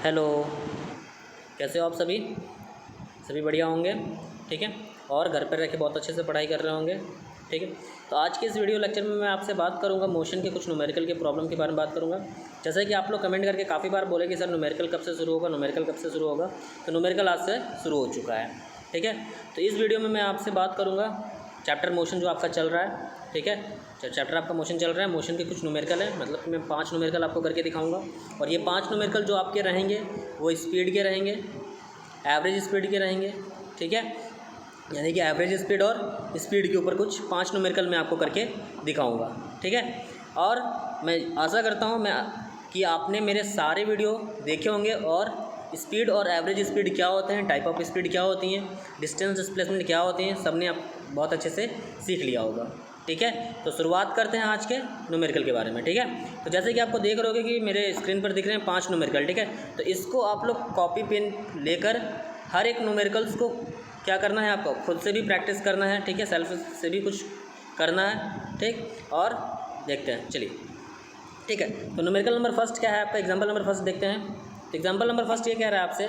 Hello, कैसे हो आप सभी? सभी बढ़िया होंगे, ठीक है। और घर पर रह के बहुत अच्छे से पढ़ाई कर रहे होंगे, ठीक है। तो आज के इस वीडियो लेक्चर में मैं आपसे बात करूंगा मोशन के कुछ न्यूमेरिकल के प्रॉब्लम के बारे में बात करूंगा। जैसे कि आप लोग कमेंट करके काफ़ी बार बोले कि सर न्यूमेरिकल कब से शुरू होगा, न्यूमेरिकल कब से शुरू होगा। तो न्यूमेरिकल आज से शुरू हो चुका है, ठीक है। तो इस वीडियो में मैं आपसे बात करूँगा चैप्टर मोशन जो आपका चल रहा है, ठीक है। चैप्टर आपका मोशन चल रहा है, मोशन के कुछ न्यूमेरिकल है, मतलब मैं 5 न्यूमेरिकल आपको करके दिखाऊंगा। और ये 5 न्यूमेरिकल जो आपके रहेंगे वो स्पीड के रहेंगे, एवरेज स्पीड के रहेंगे, ठीक है। यानी कि एवरेज स्पीड और स्पीड के ऊपर कुछ 5 न्यूमेरिकल मैं आपको करके दिखाऊंगा, ठीक है। और मैं आशा करता हूँ कि आपने मेरे सारे वीडियो देखे होंगे और स्पीड और एवरेज स्पीड क्या होते हैं, टाइप ऑफ स्पीड क्या होती हैं, डिस्टेंस डिस्प्लेसमेंट क्या होती हैं, सब ने आप बहुत अच्छे से सीख लिया होगा, ठीक है। तो शुरुआत करते हैं आज के न्यूमेरिकल के बारे में, ठीक है। तो जैसे कि आपको देख रहे होगे कि मेरे स्क्रीन पर दिख रहे हैं 5 न्यूमेरिकल, ठीक है। तो इसको आप लोग कॉपी पेन लेकर हर एक न्यूमेरिकल्स को क्या करना है, आपको खुद से भी प्रैक्टिस करना है, ठीक है। सेल्फ से भी कुछ करना है, ठीक। और देखते हैं, चलिए, ठीक है। तो न्यूमेरिकल नंबर फर्स्ट क्या है आपका, एग्जाम्पल नंबर फर्स्ट देखते हैं। तो एग्जाम्पल नंबर फर्स्ट ये कह रहा है आपसे,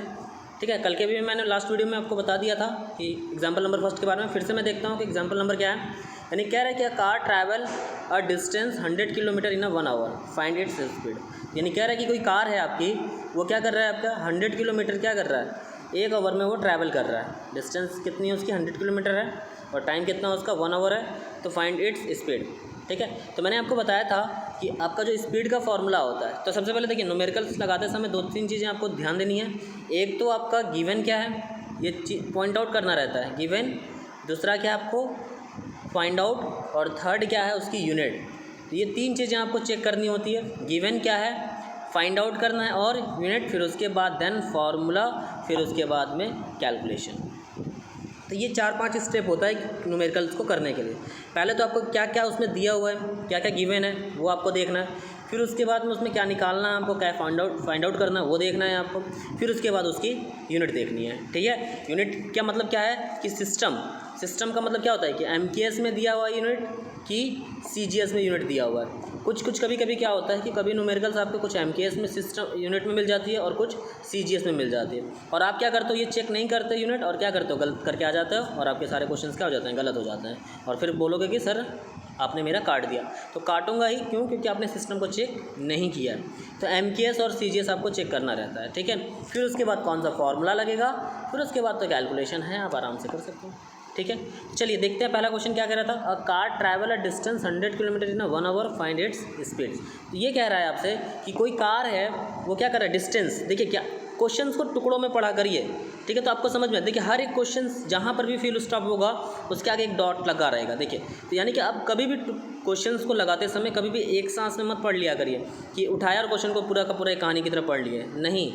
ठीक है। कल के भी मैंने लास्ट वीडियो में आपको बता दिया था कि एग्जाम्पल नंबर फर्स्ट के बारे में, फिर से मैं देखता हूँ कि एग्जाम्पल नंबर क्या है। यानी कह रहा है कि car travel a distance 100 kilometre in 1 hour, find its speed. यानी कह रहा है कि कोई कार है आपकी, वो क्या कर रहा है, आपका 100 किलोमीटर क्या कर रहा है, 1 आवर में वो ट्रैवल कर रहा है। डिस्टेंस कितनी है उसकी, 100 किलोमीटर है, और टाइम कितना है उसका, 1 आवर है। तो फाइंड इट्स स्पीड, ठीक है। तो मैंने आपको बताया था कि आपका जो स्पीड का फॉर्मूला होता है, तो सबसे पहले देखिए न्यूमेरिकल्स लगाते समय 2-3 चीज़ें आपको ध्यान देनी है। एक तो आपका गिवन क्या है, ये पॉइंट आउट करना रहता है, गिवन। दूसरा क्या है आपको फाइंड आउट, और थर्ड क्या है उसकी यूनिट। तो ये 3 चीज़ें आपको चेक करनी होती है। गिवन क्या है, फाइंड आउट करना है, और यूनिट, फिर उसके बाद देन फार्मूला, फिर उसके बाद में कैलकुलेशन। तो ये 4-5 स्टेप होता है न्यूमेरिकल्स को करने के लिए। पहले तो आपको क्या क्या उसमें दिया हुआ है, क्या क्या गिवन है, वो आपको देखना है। फिर उसके बाद में उसमें क्या निकालना है आपको, क्या फाइंड आउट करना है, वो देखना है आपको। फिर उसके बाद उसकी यूनिट देखनी है, ठीक है। यूनिट क्या मतलब क्या है कि सिस्टम का मतलब क्या होता है कि एमकेएस में दिया हुआ यूनिट कि सीजीएस में यूनिट दिया हुआ है। कुछ कभी कभी क्या होता है कि कभी न्यूमेरिकल्स आपको कुछ एमकेएस में सिस्टम यूनिट में मिल जाती है और कुछ सीजीएस में मिल जाती है। और आप क्या करते हो, ये चेक नहीं करते यूनिट, और क्या करते हो, गलत करके आ जाते हो, और आपके सारे क्वेश्चंस क्या हो जाते हैं, गलत हो जाते हैं। और फिर बोलोगे कि सर आपने मेरा काट दिया। तो काटूंगा ही क्यों, क्योंकि आपने सिस्टम को चेक नहीं किया। तो एमकेएस और सीजीएस आपको चेक करना रहता है, ठीक है। फिर उसके बाद कौन सा फॉर्मूला लगेगा, फिर उसके बाद तो कैलकुलेशन है, आप आराम से कर सकते हो, ठीक है। चलिए देखते हैं पहला क्वेश्चन क्या कह रहा था, a car travel a distance 100 kilometre in 1 hour, find its speed. तो ये कह रहा है आपसे कि कोई कार है, वो क्या कर रहा है, डिस्टेंस। देखिए क्या क्वेश्चंस को टुकड़ों में पढ़ा करिए, ठीक है। तो आपको समझ में, देखिए हर एक क्वेश्चन जहाँ पर भी फुल स्टॉप होगा उसके आगे एक डॉट लगा रहेगा, देखिए। तो यानी कि आप कभी भी क्वेश्चंस को लगाते समय कभी भी एक सांस में मत पढ़ लिया करिए कि उठाया और क्वेश्चन को पूरा का पूरा एक कहानी की तरह पढ़ लिए, नहीं।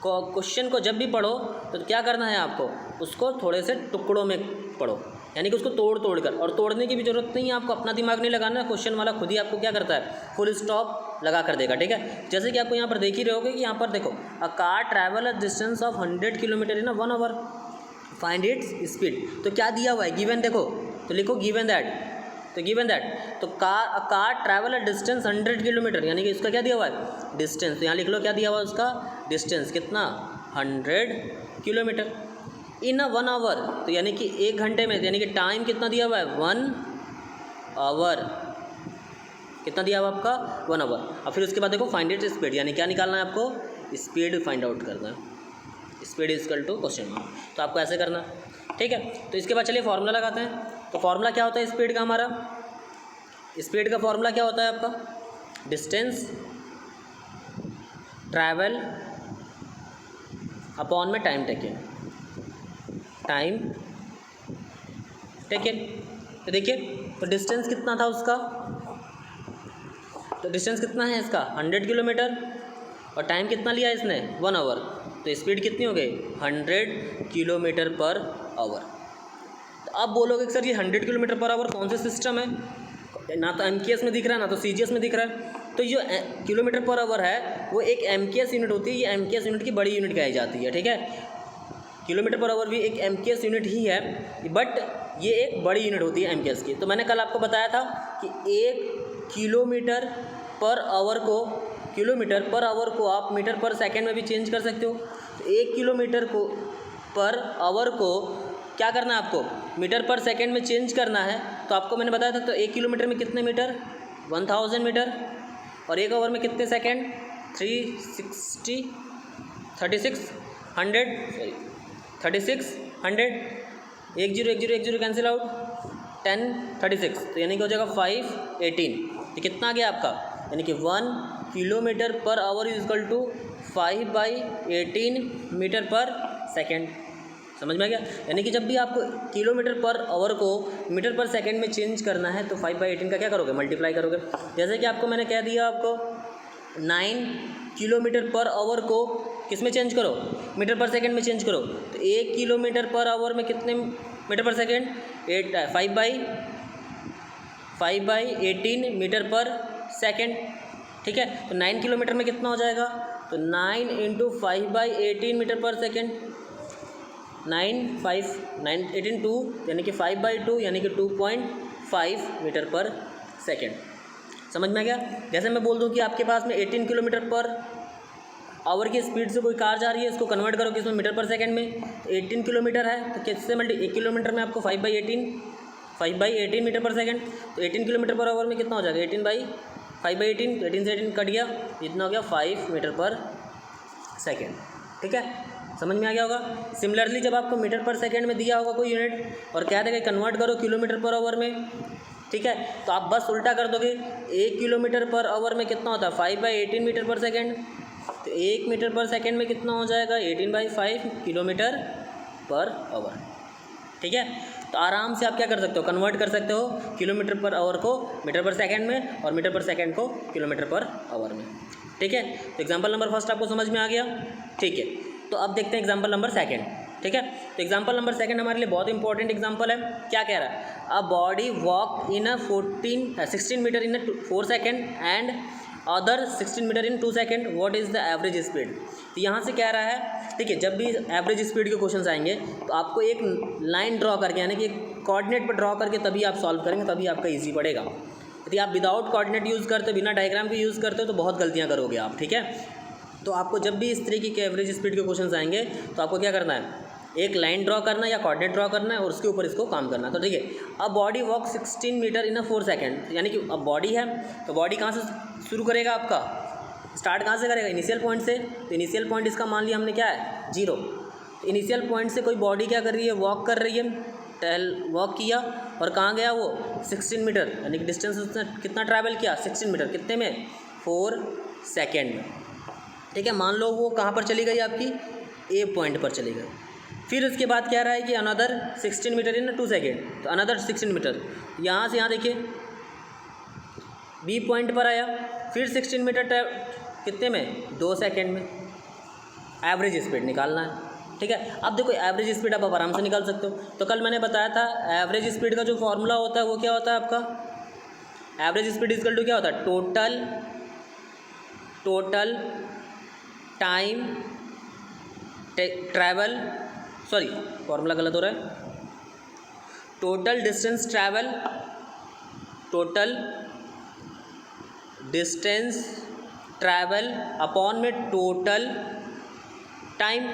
क्वेश्चन को जब भी पढ़ो तो क्या करना है आपको, उसको थोड़े से टुकड़ों में पढ़ो, यानी कि उसको तोड़ कर। और तोड़ने की भी ज़रूरत नहीं है, आपको अपना दिमाग नहीं लगाना, क्वेश्चन वाला खुद ही आपको क्या करता है, फुल स्टॉप लगा कर देगा, ठीक है। जैसे कि आपको यहाँ पर देख ही रहे होगे कि यहाँ पर देखो, a car travel a distance of 100 kilometre in 1 hour, find its speed. तो क्या दिया हुआ है, गिवन। देखो तो लिखो गिवन दैट, तो गिवन दैट, तो car travel a distance 100 kilometre, यानी कि इसका क्या दिया हुआ है, डिस्टेंस। तो यहाँ लिख लो क्या दिया हुआ है उसका, डिस्टेंस कितना, 100 किलोमीटर इन 1 आवर। तो यानी कि 1 घंटे में, यानी कि टाइम कितना दिया हुआ है, 1 आवर। कितना दिया हुआ आपका, 1 आवर। और फिर उसके बाद देखो फाइंड इट स्पीड, यानी क्या निकालना है आपको, स्पीड फाइंड आउट करना है। Speed is equal to question mark, तो आपको ऐसे करना है, ठीक है। तो इसके बाद चलिए फॉर्मूला लगाते हैं। तो फॉर्मूला क्या होता है स्पीड का, हमारा स्पीड का फॉर्मूला क्या होता है आपका, डिस्टेंस ट्रैवल अपॉन में टाइम टेकन, टाइम टेकन। तो देखिए, तो डिस्टेंस कितना था उसका, तो डिस्टेंस कितना है इसका, 100 किलोमीटर, और टाइम कितना लिया इसने, 1 आवर। तो स्पीड कितनी हो गई, 100 किलोमीटर पर आवर। तो आप बोलोगे कि सर ये 100 किलोमीटर पर आवर कौन सा सिस्टम है, ना तो एमकेएस में दिख रहा है ना तो सीजीएस में दिख रहा है। तो जो किलोमीटर पर आवर है वो एक एमकेएस यूनिट होती है, ये एमकेएस यूनिट की बड़ी यूनिट कही जाती है, ठीक है। किलोमीटर पर आवर भी एक एमकेएस यूनिट ही है, बट ये एक बड़ी यूनिट होती है एमकेएस की। तो मैंने कल आपको बताया था कि 1 किलोमीटर पर आवर को किलोमीटर पर आवर को आप मीटर पर सेकेंड में भी चेंज कर सकते हो। तो 1 किलोमीटर को पर आवर को क्या करना है आपको, मीटर पर सेकेंड में चेंज करना है। तो आपको मैंने बताया था, तो 1 किलोमीटर में कितने मीटर, 1000 मीटर, और 1 आवर में कितने सेकेंड, 3600 एक जीरो कैंसिल आउट, 1036, तो यानी कि हो जाएगा 518। तो कितना आ गया आपका, यानी कि 1 kilometre per hour is equal to 5/18 metre per second. समझ में आ गया। यानी कि जब भी आपको किलोमीटर पर आवर को मीटर पर सेकेंड में चेंज करना है तो 5/18 का क्या करोगे, मल्टीप्लाई करोगे। जैसे कि आपको मैंने कह दिया, आपको 9 किलोमीटर पर आवर को किस में चेंज करो, मीटर पर सेकेंड में चेंज करो। तो 1 किलोमीटर पर आवर में कितने metre per second, 5/18 metre per second. ठीक है, तो 9 किलोमीटर में कितना हो जाएगा, तो 9 × 5/18 मीटर पर सेकेंड, 9 2 यानी कि 5/2 यानी कि 2.5 मीटर पर सेकेंड। समझ में आ गया। जैसे मैं बोल दूं कि आपके पास में 18 किलोमीटर पर आवर की स्पीड से कोई कार जा रही है, इसको कन्वर्ट करो किसमें, मीटर पर सेकेंड में। 18 किलोमीटर है तो किससे 1 किलोमीटर में आपको 5/18 मीटर पर सेकेंड। तो 18 किलोमीटर पर आवर में कितना हो जाएगा, 18/5/18, 18 से 18 कट गया, इतना हो गया 5 मीटर पर सेकेंड। ठीक है, समझ में आ गया होगा। सिमिलरली जब आपको मीटर पर सेकेंड में दिया होगा कोई यूनिट और कह देगा कन्वर्ट करो किलोमीटर पर आवर में, ठीक है, तो आप बस उल्टा कर दोगे। 1 किलोमीटर पर आवर में कितना होता है, 5/18 मीटर पर सेकेंड। तो 1 मीटर पर सेकेंड में कितना हो जाएगा, 18/5 किलोमीटर पर आवर। ठीक है, तो आराम से आप क्या कर सकते हो, कन्वर्ट कर सकते हो किलोमीटर पर आवर को मीटर पर सेकेंड में और मीटर पर सेकेंड को किलोमीटर पर आवर में। ठीक है, तो एग्जाम्पल नंबर फर्स्ट आपको समझ में आ गया। ठीक है, तो अब देखते हैं एग्जाम्पल नंबर सेकेंड। ठीक है, तो एग्जाम्पल नंबर सेकेंड हमारे लिए बहुत इंपॉर्टेंट एग्जाम्पल है। क्या कह रहा है, a body walk in a 16 metre in 4 second and other 16 metre in 2 second, what is the average speed. तो यहाँ से कह रहा है, ठीक है, जब भी एवरेज स्पीड के क्वेश्चन आएंगे तो आपको एक लाइन ड्रॉ करके, यानी कि कोऑर्डिनेट पर ड्रॉ करके तभी आप सॉल्व करेंगे, तभी आपका ईजी पड़ेगा। यदि आप विदाउट कोऑर्डिनेट यूज़ करते हो, बिना डायग्राम के यूज़ करते हो, तो बहुत गलतियाँ करोगे आप। ठीक है, तो आपको जब भी इस तरीके के एवरेज स्पीड के क्वेश्चन आएंगे तो आपको क्या करना है, एक लाइन ड्रॉ करना है या कोऑर्डिनेट ड्रॉ करना है और उसके ऊपर इसको काम करना है। तो ठीक है, अब body walk 16 metre in 4 second, यानी कि अब बॉडी है तो बॉडी कहाँ से शुरू करेगा, आपका स्टार्ट कहाँ से करेगा, इनिशियल पॉइंट से। तो इनिशियल पॉइंट इसका मान लिया हमने क्या है, 0। इनिशियल पॉइंट से कोई बॉडी क्या कर रही है, वॉक कर रही है, वॉक किया और कहाँ गया वो, 16 मीटर, यानी कि डिस्टेंस उसने कितना ट्रैवल किया, 16 मीटर, कितने में, 4 सेकेंड में। ठीक है, मान लो वो कहाँ पर चली गई, आपकी ए पॉइंट पर चली गई। फिर उसके बाद क्या रहा है कि अनदर 16 मीटर इन 2 सेकेंड, तो अनदर 16 मीटर यहाँ से यहाँ देखिए बी पॉइंट पर आया, फिर 16 मीटर कितने में, 2 सेकेंड में। एवरेज स्पीड निकालना है। ठीक है, अब देखो एवरेज स्पीड आप आराम से निकाल सकते हो। तो कल मैंने बताया था एवरेज स्पीड का जो फॉर्मूला होता है वो क्या होता है आपका, एवरेज स्पीड इक्वल टू क्या होता है, total time travel, sorry formula गलत हो रहा है, total distance travel, total distance travel upon में टोटल टाइम।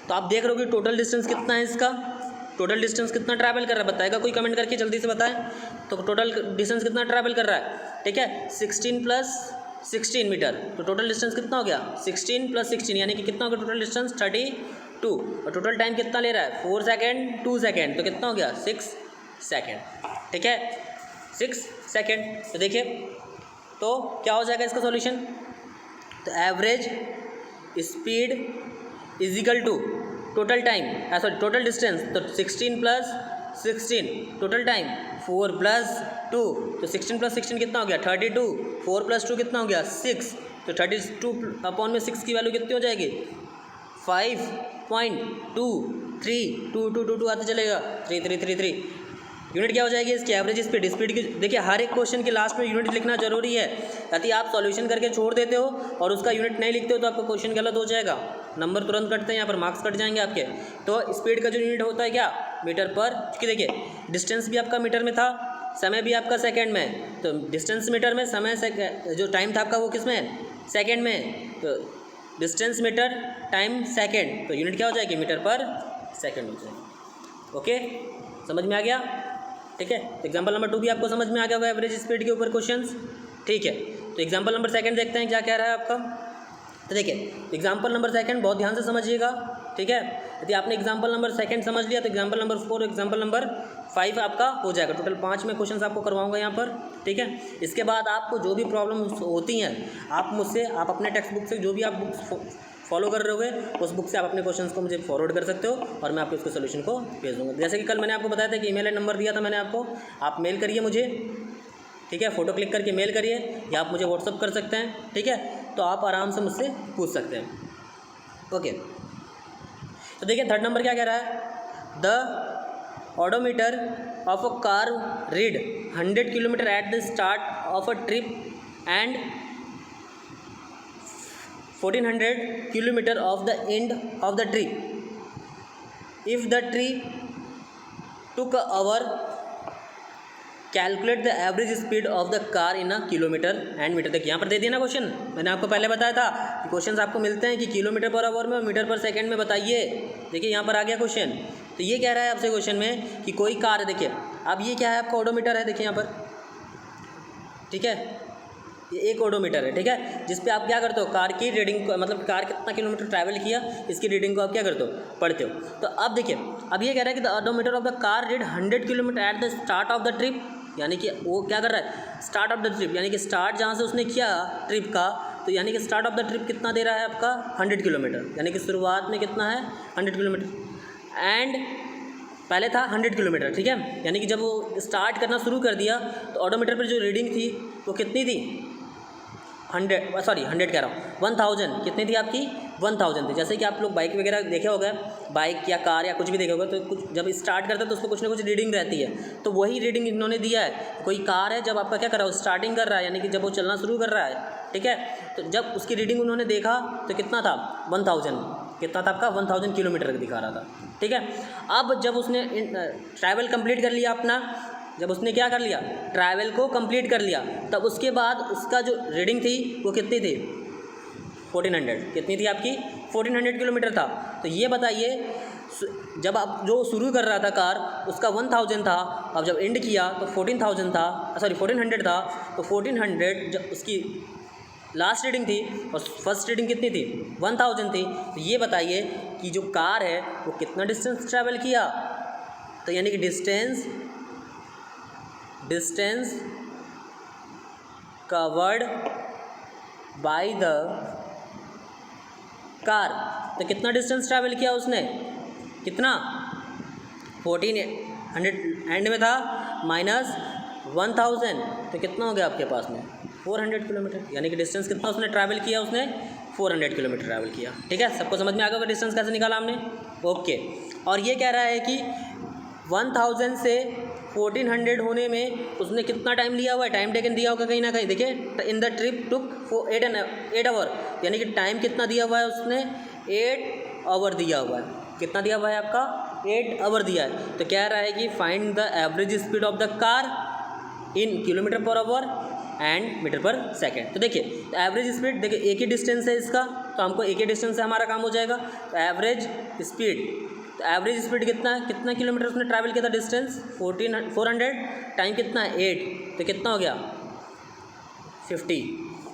तो आप देख रहे हो कि टोटल डिस्टेंस कितना है इसका, टोटल डिस्टेंस कितना ट्रैवल कर रहा है, बताएगा कोई कमेंट करके जल्दी से बताएं। तो टोटल डिस्टेंस कितना ट्रैवल कर रहा है, ठीक है, 16 + 16 मीटर। तो टोटल डिस्टेंस कितना हो गया, 16 + 16 यानी कि कितना हो गया टोटल डिस्टेंस, 32। और टोटल टाइम कितना ले रहा है, 4 सेकेंड 2 सेकेंड, तो कितना हो गया, 6 सेकेंड। ठीक है, 6 सेकेंड। तो देखिए तो क्या हो जाएगा इसका सॉल्यूशन, तो average speed is equal to total time, sorry total distance, तो 16 + 16, टोटल टाइम 4 + 2, तो 16 + 16 कितना हो गया, 32, 4 + 2 कितना हो गया, 6, तो 32 अपॉन में 6 की वैल्यू कितनी हो जाएगी, 5.23, 2 आते चलेगा, 3 यूनिट क्या हो जाएगी इसकी, एवरेज स्पीड। स्पीड की देखिए हर एक क्वेश्चन के लास्ट में यूनिट लिखना जरूरी है, यदि आप सॉल्यूशन करके छोड़ देते हो और उसका यूनिट नहीं लिखते हो तो आपका क्वेश्चन गलत हो जाएगा, नंबर तुरंत कटते हैं, यहाँ पर मार्क्स कट जाएंगे आपके। तो स्पीड का जो यूनिट होता है क्या, मीटर पर, क्योंकि देखिए डिस्टेंस भी आपका मीटर में था, समय भी आपका सेकेंड में, तो डिस्टेंस मीटर में, समय से जो टाइम था आपका वो किस में है, सेकेंड में, तो डिस्टेंस मीटर टाइम सेकेंड, तो यूनिट क्या हो जाएगी, मीटर पर सेकेंड हो जाएगी। ओके, समझ में आ गया? ठीक है, तो एग्जाम्पल नंबर 2 भी आपको समझ में आ गया होगा एवरेज स्पीड के ऊपर क्वेश्चंस। ठीक है, तो एग्जाम्पल नंबर 2 देखते हैं क्या कह रहा है आपका। तो देखिए एग्जाम्पल नंबर 2 बहुत ध्यान से समझिएगा। ठीक है, यदि आपने एग्जाम्पल नंबर 2 समझ लिया तो एग्जाम्पल नंबर 4 एग्जाम्पल नंबर 5 आपका हो जाएगा। टोटल 5 में क्वेश्चंस आपको करवाऊंगा यहाँ पर। ठीक है, इसके बाद आपको जो भी प्रॉब्लम होती हैं आप मुझसे, आप अपने टेक्स्ट बुक से जो भी आप बुक्स फॉलो कर रहे होगे उस बुक से आप अपने क्वेश्चंस को मुझे फॉरवर्ड कर सकते हो और मैं आपको इसके सोल्यूशन को भेज दूँगा। जैसे कि कल मैंने आपको बताया था कि ईमेल नंबर दिया था मैंने आपको, आप मेल करिए मुझे। ठीक है, फ़ोटो क्लिक करके मेल करिए या आप मुझे व्हाट्सअप कर सकते हैं। ठीक है, तो आप आराम से मुझसे पूछ सकते हैं। ओके, तो देखिए 3rd नंबर क्या कह रहा है, the odometer of a car read 100 kilometre at the start of a trip and 1400 kilometre of the end of the trip. If the trip took hour, calculate the average speed of the car in a kilometre and metre. देखिए यहाँ पर दे दिया ना question, मैंने आपको पहले बताया था कि क्वेश्चंस आपको मिलते हैं कि किलोमीटर पर आवर में और मीटर पर सेकंड में बताइए। देखिए यहाँ पर आ गया क्वेश्चन। तो ये कह रहा है आपसे क्वेश्चन में कि कोई कार है, देखिए अब ये क्या है आपका ओडोमीटर है, देखिए यहाँ पर। ठीक है, ये एक ओडोमीटर है। ठीक है, जिस पे आप क्या करते हो, कार की रीडिंग को, मतलब कार कितना किलोमीटर ट्रैवल किया इसकी रीडिंग को आप क्या करते हो, पढ़ते हो। तो अब देखिए अब ये कह रहा है कि the odometer of the car read 100 kilometre at the start of the trip, यानी कि वो क्या कर रहा है, स्टार्ट ऑफ द ट्रिप, यानी कि स्टार्ट जहाँ से उसने किया ट्रिप का, तो यानी कि स्टार्ट ऑफ द ट्रिप कितना दे रहा है आपका 100 किलोमीटर, यानी कि शुरुआत में कितना है 100 किलोमीटर। एंड पहले था 100 किलोमीटर। ठीक है, यानी कि जब वो स्टार्ट करना शुरू कर दिया तो ऑडोमीटर पर जो रीडिंग थी वो कितनी थी, 100 कह रहा हूँ 1000, कितनी थी आपकी 1000 थी। जैसे कि आप लोग बाइक वगैरह देखे होगा, बाइक या कार या कुछ भी देखे होगा, तो कुछ जब स्टार्ट करता है तो उसको कुछ ना कुछ रीडिंग रहती है, तो वही रीडिंग इन्होंने दिया है। कोई कार है, जब आपका क्या कर रहा है, स्टार्टिंग कर रहा है, यानी कि जब वो चलना शुरू कर रहा है, ठीक है, तो जब उसकी रीडिंग उन्होंने देखा तो कितना था 1000, कितना था आपका 1000 किलोमीटर दिखा रहा था। ठीक है, अब जब उसने ट्रैवल कंप्लीट कर लिया अपना, जब उसने क्या कर लिया, ट्रैवल को कंप्लीट कर लिया, तब उसके बाद उसका जो रीडिंग थी वो कितनी थी 1400, कितनी थी आपकी 1400 किलोमीटर था। तो ये बताइए जब आप जो शुरू कर रहा था कार उसका 1000 था, अब जब एंड किया तो 14,000 था, 1400 था, तो 1400 जब उसकी लास्ट रीडिंग थी और फर्स्ट रीडिंग कितनी थी 1000 थी। तो ये बताइए कि जो कार है वो कितना डिस्टेंस ट्रैवल किया, तो यानी कि distance covered by the car, तो कितना डिस्टेंस ट्रैवल किया उसने, कितना 1400 एंड में था माइनस 1000, तो कितना हो गया आपके पास में 400 किलोमीटर, यानी कि डिस्टेंस कितना उसने ट्रैवल किया, उसने 400 किलोमीटर ट्रैवल किया। ठीक है, सबको समझ में आ गया होगा डिस्टेंस कैसे निकाला हमने। ओके, और ये कह रहा है कि 1000 से 1400 होने में उसने कितना टाइम लिया हुआ है, टाइम टेकन दिया होगा कहीं ना कहीं। देखिए in the trip took 8 hour, यानी कि टाइम कितना दिया हुआ है उसने 8 आवर दिया हुआ है, कितना दिया हुआ है आपका 8 आवर दिया है। तो कह रहा है कि find the average speed of the car in kilometre per hour and metre per second. तो देखिए एवरेज स्पीड, देखिए एक ही डिस्टेंस है इसका, तो हमको एक ही डिस्टेंस से हमारा काम हो जाएगा। तो एवरेज स्पीड, तो एवरेज स्पीड कितना है, कितना किलोमीटर उसने ट्रैवल किया था, डिस्टेंस 400, टाइम कितना है 8, तो कितना हो गया 50।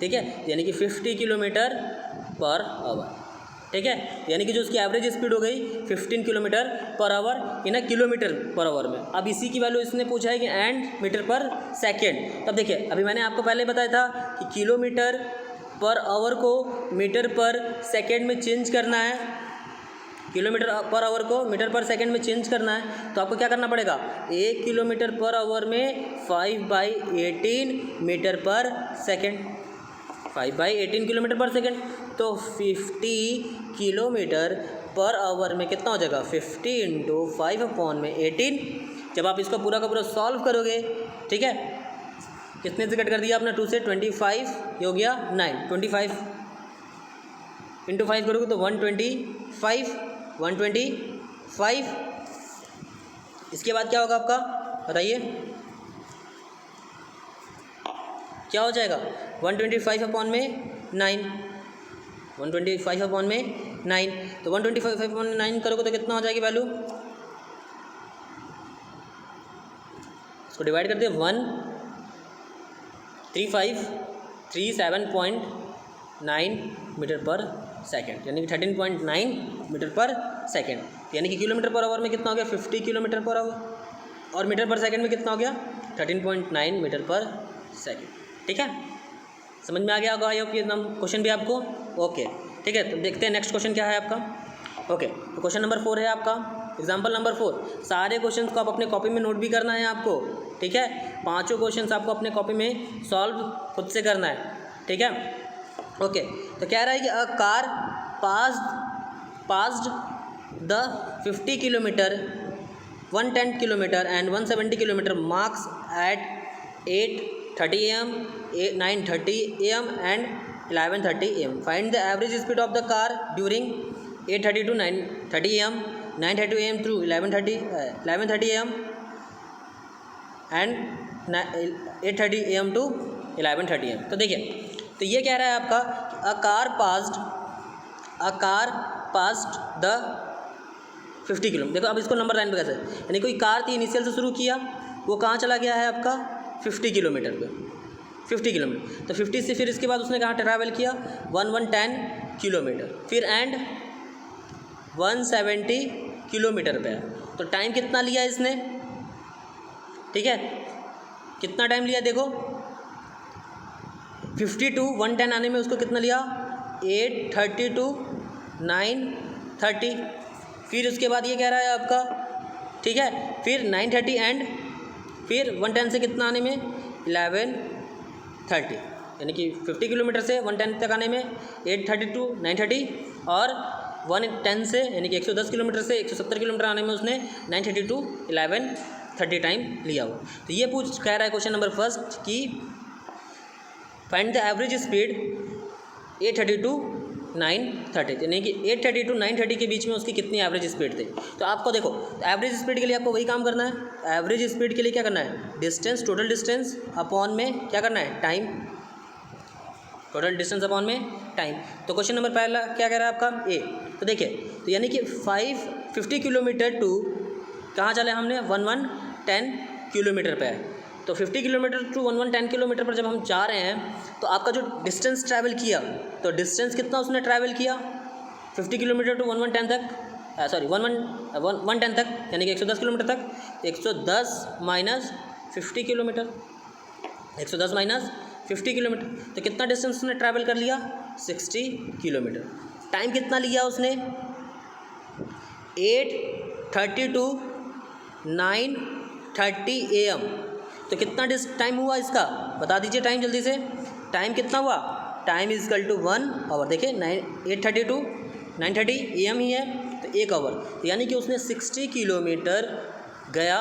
ठीक है, यानी कि 50 किलोमीटर पर आवर। ठीक है, यानी कि जो उसकी एवरेज स्पीड हो गई 15 kilometre per our in kilometre per our में। अब इसी की वैल्यू इसने पूछा है कि एंड मीटर पर सेकेंड। तब देखिए अभी मैंने आपको पहले बताया था कि किलोमीटर पर आवर को मीटर पर सेकेंड में चेंज करना है, किलोमीटर पर आवर को मीटर पर सेकेंड में चेंज करना है, तो आपको क्या करना पड़ेगा, 1 किलोमीटर पर आवर में 5/18 मीटर पर सेकेंड, 5/18 किलोमीटर पर सेकेंड। तो 50 किलोमीटर पर आवर में कितना हो जाएगा 50 × 5/18। जब आप इसको पूरा का पूरा सॉल्व करोगे, ठीक है, कितने से कट कर दिया आपने 2 से 25, ये हो गया 9, 25 × 5 करोगे तो 125। इसके बाद क्या होगा आपका, बताइए क्या हो जाएगा, 125 अपॉन में 9, 125 अपॉन में 9, तो 125 अपॉन 9 करोगे तो कितना हो जाएगी वैल्यू, इसको डिवाइड कर दिया 1353.7.9 मीटर पर सेकेंड, यानी कि 13.9 मीटर पर सेकेंड, यानी कि किलोमीटर पर आवर में कितना हो गया 50 किलोमीटर पर आवर, और मीटर पर सेकेंड में कितना हो गया 13.9 मीटर पर सेकेंड। ठीक है, समझ में आ गया होगा आई होप ये क्वेश्चन भी आपको। ओके ठीक है, तो देखते हैं नेक्स्ट क्वेश्चन क्या है आपका। ओके, तो क्वेश्चन नंबर 4 है आपका, एग्जाम्पल नंबर 4। सारे क्वेश्चन को आप अपने कॉपी में नोट भी करना है आपको। ठीक है, पांचों क्वेश्चन आपको अपने कॉपी में सॉल्व खुद से करना है। ठीक है, ओके, तो कह रहा है कि a car passed the 50 kilometre 110 kilometre and 170 kilometre marks at 8:30 AM, 9:30 AM and 11:30 AM। Find the average speed of the car during 8:30 to 9:30 AM, 9:30 AM through 11:30 AM and 8:30 AM to 11:30 AM। तो देखिए, तो ये कह रहा है आपका अ car passed the 50 kilometre. देखो अब इसको नंबर लाइन पे कैसे, यानी कोई कार थी इनिशियल से शुरू किया, वो कहाँ चला गया है आपका 50 किलोमीटर पे, 50 किलोमीटर, तो 50 से फिर इसके बाद उसने कहाँ ट्रैवल किया 110 किलोमीटर, फिर एंड 170 किलोमीटर पे है। तो टाइम कितना लिया इसने, ठीक है, कितना टाइम लिया देखो, 50 to 110 आने में उसको कितना लिया 8:30 to 9:30। फिर उसके बाद ये कह रहा है आपका, ठीक है, फिर 9:30 एंड फिर 110 से कितना आने में 11:30, यानी कि 50 किलोमीटर से 110 तक आने में 8:30 to 9:30, और 110 से यानी कि 110 किलोमीटर से 170 किलोमीटर आने में उसने 9:30 to 11:30 टाइम लिया हो। तो ये कह रहा है क्वेश्चन नंबर फर्स्ट कि find the average speed 8:30 to 9:30, यानी कि 8:30 to 9:30 के बीच में उसकी कितनी एवरेज स्पीड थी। तो आपको देखो एवरेज स्पीड के लिए आपको वही काम करना है, एवरेज स्पीड के लिए क्या करना है, डिस्टेंस, टोटल डिस्टेंस अपॉन में क्या करना है टाइम, टोटल डिस्टेंस अपॉन में टाइम। तो क्वेश्चन नंबर पहला क्या कह रहा है आपका ए। तो देखिए, तो यानी कि 50 किलोमीटर टू कहाँ चले हमने 1110 किलोमीटर पे है। तो 50 किलोमीटर टू 1110 किलोमीटर पर जब हम जा रहे हैं तो आपका जो डिस्टेंस ट्रैवल किया, तो डिस्टेंस कितना उसने ट्रैवल किया 50 किलोमीटर टू 110 तक, सॉरी 110 तक, यानी कि 110 किलोमीटर तक, 110 माइनस 50 किलोमीटर, 110 माइनस 50 किलोमीटर, तो कितना डिस्टेंस उसने ट्रैवल कर लिया 60 किलोमीटर। टाइम कितना लिया उसने 8:30 to 9:30 AM। तो कितना टाइम हुआ इसका बता दीजिए टाइम जल्दी से, टाइम कितना हुआ, time is equal to 1 hour. देखिए 8:30 to 9:30 AM ही है, तो 1 आवर, तो यानी कि उसने 60 किलोमीटर गया,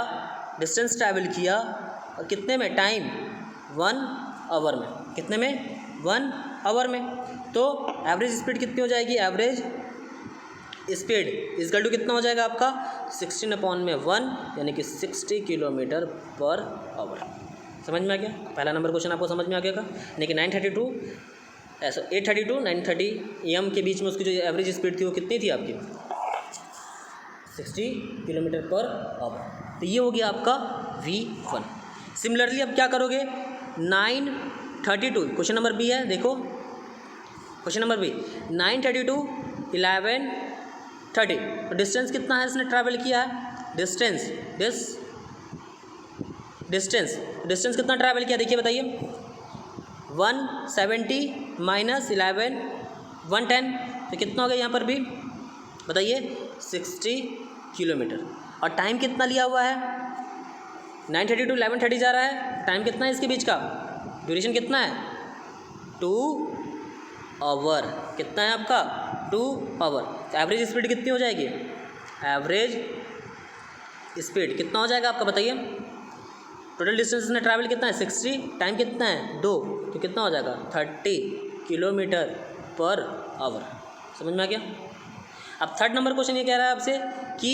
डिस्टेंस ट्रैवल किया, और कितने में टाइम 1 आवर में, कितने में 1 आवर में। तो एवरेज स्पीड कितनी हो जाएगी, average speed is equal to कितना हो जाएगा आपका 16/1, यानी कि 60 किलोमीटर पर आवर। समझ में आ गया, पहला नंबर क्वेश्चन आपको समझ में आ गया का, यानी कि 8:30 to 9:30 AM के बीच में उसकी जो एवरेज स्पीड थी वो कितनी थी आपकी 60 किलोमीटर पर आवर। तो ये हो गया आपका V1। सिमिलरली अब क्या करोगे 9:32, क्वेश्चन नंबर बी है, देखो क्वेश्चन नंबर बी 9:30 to 11:30। तो डिस्टेंस कितना है इसने ट्रैवल किया है, डिस्टेंस कितना ट्रैवल किया देखिए बताइए, 170 माइनस 11 110, तो कितना हो गया यहाँ पर भी बताइए 60 किलोमीटर। और टाइम कितना लिया हुआ है 9:30 to 11:30 जा रहा है, टाइम कितना है इसके बीच का, ड्यूरेशन कितना है 2 आवर, कितना है आपका 2 आवर। तो एवरेज स्पीड कितनी हो जाएगी, एवरेज स्पीड कितना हो जाएगा आपका बताइए, टोटल डिस्टेंस ने ट्रैवल कितना है 60, टाइम कितना है 2, तो कितना हो जाएगा 30 किलोमीटर पर आवर। समझ में आ गया। अब थर्ड नंबर क्वेश्चन ये कह रहा है आपसे कि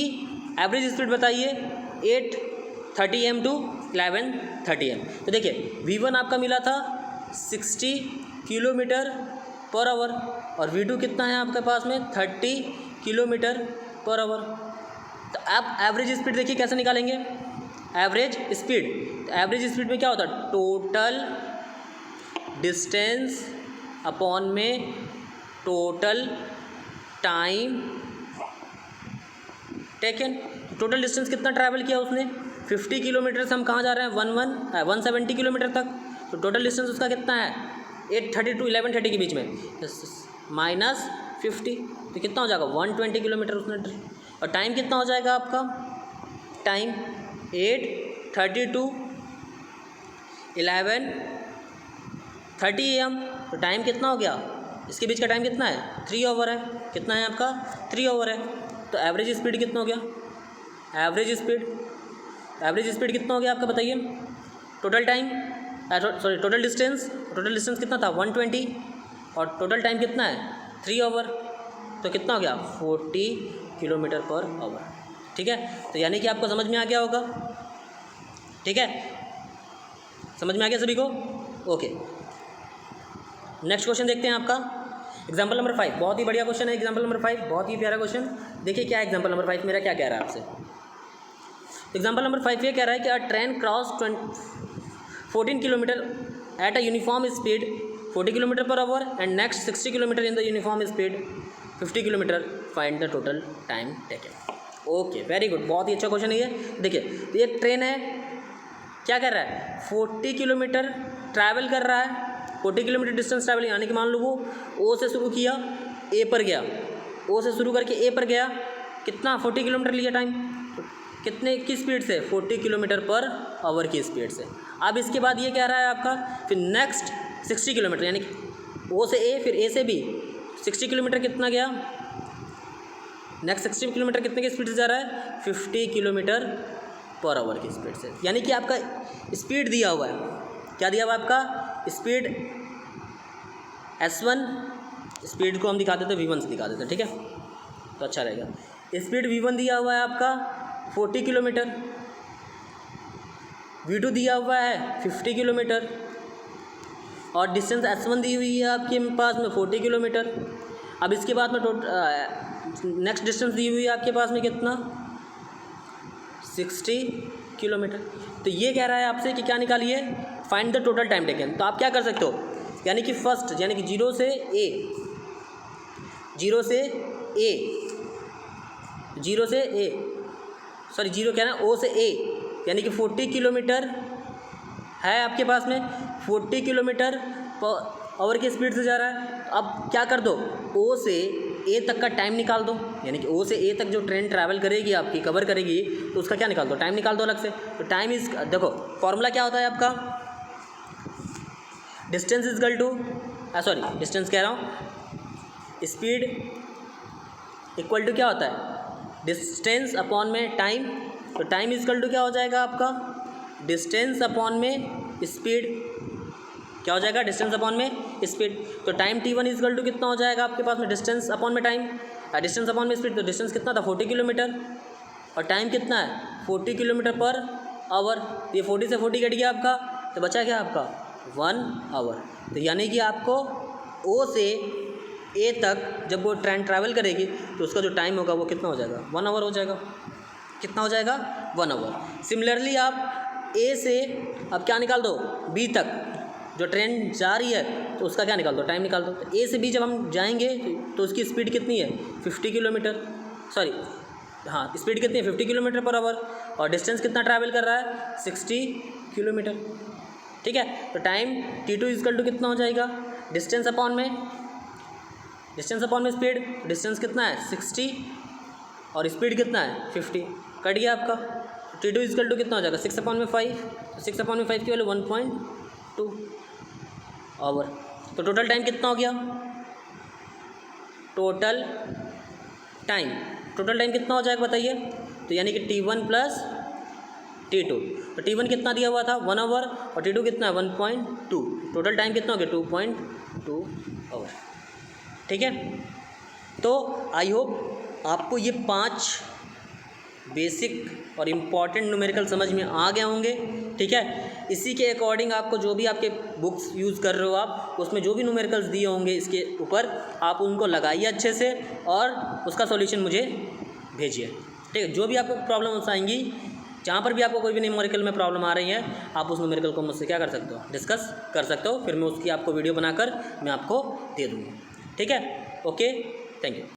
एवरेज स्पीड बताइए 8:30 AM to 11:30 AM। तो देखिए V1 आपका मिला था 60 किलोमीटर पर आवर, और V2 कितना है आपके पास में 30 किलोमीटर पर आवर। तो आप एवरेज स्पीड देखिए कैसे निकालेंगे, एवरेज स्पीड। तो एवरेज स्पीड में क्या होता है, टोटल डिस्टेंस अपॉन में total time taken. Total distance कितना ट्रैवल किया उसने, 50 किलोमीटर से हम कहाँ जा रहे हैं 170 किलोमीटर तक। तो टोटल डिस्टेंस उसका कितना है 830 to 1130 के बीच में, माइनस 50, तो कितना हो जाएगा 120 किलोमीटर उसने। और टाइम कितना हो जाएगा आपका, टाइम 8:30 to 11:30 AM। तो टाइम कितना हो गया, इसके बीच का टाइम कितना है 3 आवर है। कितना है आपका 3 आवर है। तो एवरेज स्पीड कितना हो गया, एवरेज स्पीड कितना हो गया आपका बताइए। Total time sorry total distance कितना था 120, और टोटल टाइम कितना है 3 आवर, तो कितना हो गया 40 किलोमीटर पर आवर। ठीक है, तो यानी कि आपको समझ में आ गया होगा। ठीक है, समझ में आ गया सभी को, ओके। नेक्स्ट क्वेश्चन देखते हैं आपका एग्जाम्पल नंबर 5। बहुत ही बढ़िया क्वेश्चन है एग्जाम्पल नंबर 5, बहुत ही प्यारा क्वेश्चन। देखिए क्या एग्जाम्पल नंबर 5 मेरा क्या कह रहा है आपसे। एग्जाम्पल नंबर 5 ये कह रहा है कि अ train cross 14 kilometre at a uniform speed 40 kilometre per hour and next 60 kilometre in the uniform speed 50 kilometre, find the total time taken. Okay, very good, बहुत ही अच्छा क्वेश्चन है ये। देखिए तो एक ट्रेन है, क्या कर रहा है 40 किलोमीटर ट्रैवल कर रहा है, 40 किलोमीटर डिस्टेंस ट्रैवल, यानी कि मान लो वो ओ से शुरू किया ए पर गया, ओ से शुरू करके ए पर गया, कितना 40 किलोमीटर लिया टाइम, कितने की स्पीड से 40 किलोमीटर पर आवर की स्पीड से। अब इसके बाद ये कह रहा है आपका फिर नेक्स्ट 60 किलोमीटर, यानी कि ओ से ए फिर ए से बी 60 किलोमीटर कितना गया, नेक्स्ट 60 किलोमीटर कितने की स्पीड से जा रहा है 50 किलोमीटर पर आवर की स्पीड से। यानी कि आपका स्पीड दिया हुआ है, क्या दिया हुआ है आपका स्पीड S1, स्पीड को हम दिखा देते V1 से दिखा देते, ठीक है तो अच्छा रहेगा। स्पीड V1 दिया हुआ है आपका 40 किलोमीटर, V2 दिया हुआ है 50 किलोमीटर, और डिस्टेंस S1 दी हुई है आपके पास में 40 किलोमीटर। अब इसके बाद में नेक्स्ट डिस्टेंस दी हुई है आपके पास में कितना 60 किलोमीटर। तो ये कह रहा है आपसे कि क्या निकालिए, find the total time taken. तो आप क्या कर सकते हो, यानी कि फर्स्ट यानी कि जीरो से जीरो क्या है ओ से ए, यानी कि 40 किलोमीटर है आपके पास में, 40 किलोमीटर पर आवर की स्पीड से जा रहा है। अब क्या कर दो, ओ से ए तक का टाइम निकाल दो, यानी कि ओ से ए तक जो ट्रेन ट्रैवल करेगी आपकी कवर करेगी, तो उसका क्या निकाल दो, टाइम निकाल दो अलग से। तो टाइम इज, देखो फॉर्मूला क्या होता है आपका, डिस्टेंस इजकल टू डिस्टेंस कह रहा हूँ, स्पीड इक्वल टू क्या होता है डिस्टेंस अपॉन में टाइम। तो टाइम इजकल टू क्या हो जाएगा आपका डिस्टेंस अपॉन में स्पीड, क्या हो जाएगा डिस्टेंस अपॉन में स्पीड। तो टाइम T1 इजकल टू कितना हो जाएगा आपके पास में डिस्टेंस अपॉन में टाइम, डिस्टेंस अपॉन में स्पीड। तो डिस्टेंस कितना था 40 किलोमीटर, और टाइम कितना है 40 किलोमीटर पर आवर। ये 40 से 40 कट गया आपका, तो बचा क्या आपका 1 आवर। तो यानी कि आपको ओ से ए तक जब वो ट्रेन ट्रैवल करेगी तो उसका जो टाइम होगा वो कितना हो जाएगा 1 आवर हो जाएगा। कितना हो जाएगा 1 आवर। सिमिलरली आप ए से अब क्या निकाल दो बी तक, जो ट्रेन जा रही है तो उसका क्या निकाल दो टाइम निकाल दो। तो ए से बी जब हम जाएंगे तो उसकी स्पीड कितनी है 50 किलोमीटर, स्पीड कितनी है 50 किलोमीटर पर आवर, और डिस्टेंस कितना ट्रैवल कर रहा है 60 किलोमीटर, ठीक है। तो टाइम T2 इजकल टू कितना हो जाएगा डिस्टेंस अपॉन में स्पीड। डिस्टेंस कितना है 60 और स्पीड कितना है 50, कट गया आपका। T2 इजकल टू कितना हो जाएगा 6/5, 6/5 की वैल्यू 1.2 आवर। तो टोटल टाइम कितना हो गया, टोटल टाइम कितना हो जाएगा बताइए। तो यानी कि T1 प्लस T2, तो T1 कितना दिया हुआ था 1 आवर, और T2 कितना है 1.2, टोटल टाइम कितना हो गया 2.2 आवर, ठीक है। तो आई होप आपको ये 5 बेसिक और इम्पॉर्टेंट न्यूमेरिकल समझ में आ गए होंगे। ठीक है। इसी के अकॉर्डिंग आपको जो भी आपके बुक्स यूज़ कर रहे हो आप, उसमें जो भी न्यूमेरिकल्स दिए होंगे इसके ऊपर आप उनको लगाइए अच्छे से और उसका सॉल्यूशन मुझे भेजिए, ठीक है। जो भी आपको प्रॉब्लम्स आएंगी, जहाँ पर भी आपको कोई भी न्यूमेरिकल में प्रॉब्लम आ रही है, आप उस न्यूमेरिकल को मुझसे क्या कर सकते हो, डिस्कस कर सकते हो। फिर मैं उसकी आपको वीडियो बनाकर मैं आपको दे दूँगा, ठीक है। Okay, thank you.